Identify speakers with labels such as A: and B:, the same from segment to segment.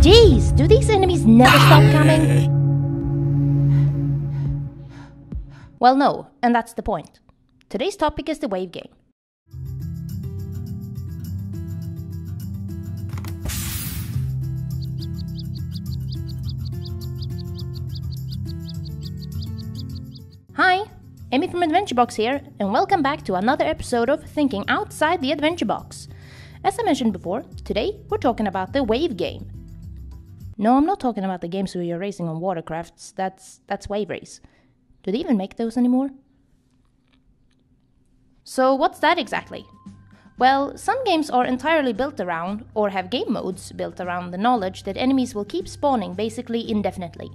A: Jeez, do these enemies never stop coming? Well, no, and that's the point. Today's topic is the wave game. Hi, Amy from Adventure Box here, and welcome back to another episode of Thinking Outside the Adventure Box. As I mentioned before, today we're talking about the wave game. No, I'm not talking about the games where you're racing on watercrafts, that's Wave Race. Do they even make those anymore? So what's that exactly? Well, some games are entirely built around, or have game modes built around the knowledge that enemies will keep spawning basically indefinitely.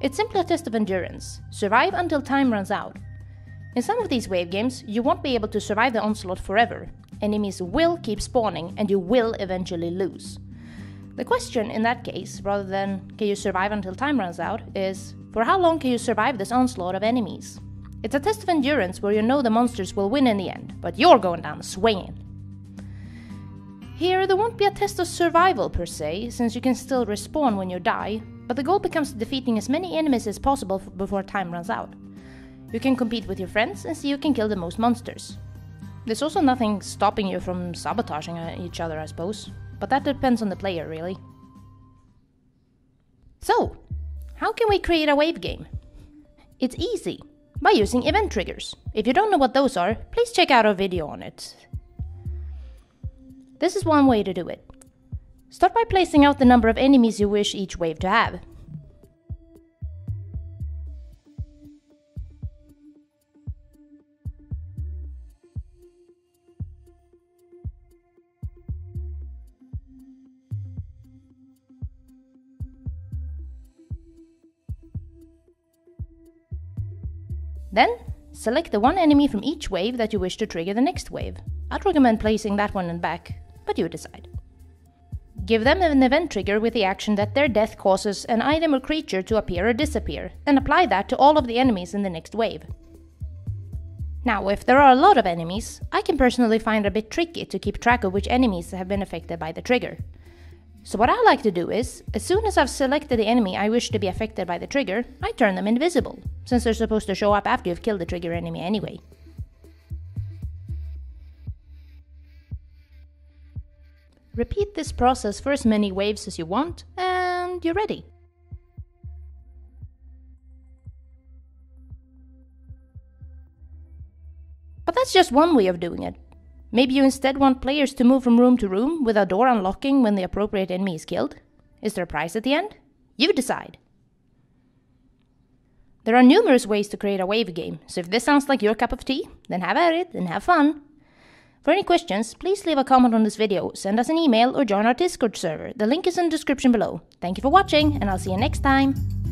A: It's simply a test of endurance. Survive until time runs out. In some of these wave games, you won't be able to survive the onslaught forever. Enemies will keep spawning and you will eventually lose. The question in that case, rather than can you survive until time runs out, is for how long can you survive this onslaught of enemies? It's a test of endurance where you know the monsters will win in the end, but you're going down swinging. Here, there won't be a test of survival per se, since you can still respawn when you die, but the goal becomes defeating as many enemies as possible before time runs out. You can compete with your friends and see who can kill the most monsters. There's also nothing stopping you from sabotaging each other, I suppose, but that depends on the player, really. So, how can we create a wave game? It's easy, by using event triggers. If you don't know what those are, please check out our video on it. This is one way to do it. Start by placing out the number of enemies you wish each wave to have. Then, select the one enemy from each wave that you wish to trigger the next wave. I'd recommend placing that one in back, but you decide. Give them an event trigger with the action that their death causes an item or creature to appear or disappear, and apply that to all of the enemies in the next wave. Now, if there are a lot of enemies, I can personally find it a bit tricky to keep track of which enemies have been affected by the trigger. So what I like to do is, as soon as I've selected the enemy I wish to be affected by the trigger, I turn them invisible, since they're supposed to show up after you've killed the trigger enemy anyway. Repeat this process for as many waves as you want, and you're ready. But that's just one way of doing it. Maybe you instead want players to move from room to room with a door unlocking when the appropriate enemy is killed. Is there a prize at the end? You decide. There are numerous ways to create a wave game, so if this sounds like your cup of tea, then have at it and have fun. For any questions, please leave a comment on this video, send us an email or join our Discord server. The link is in the description below. Thank you for watching, and I'll see you next time.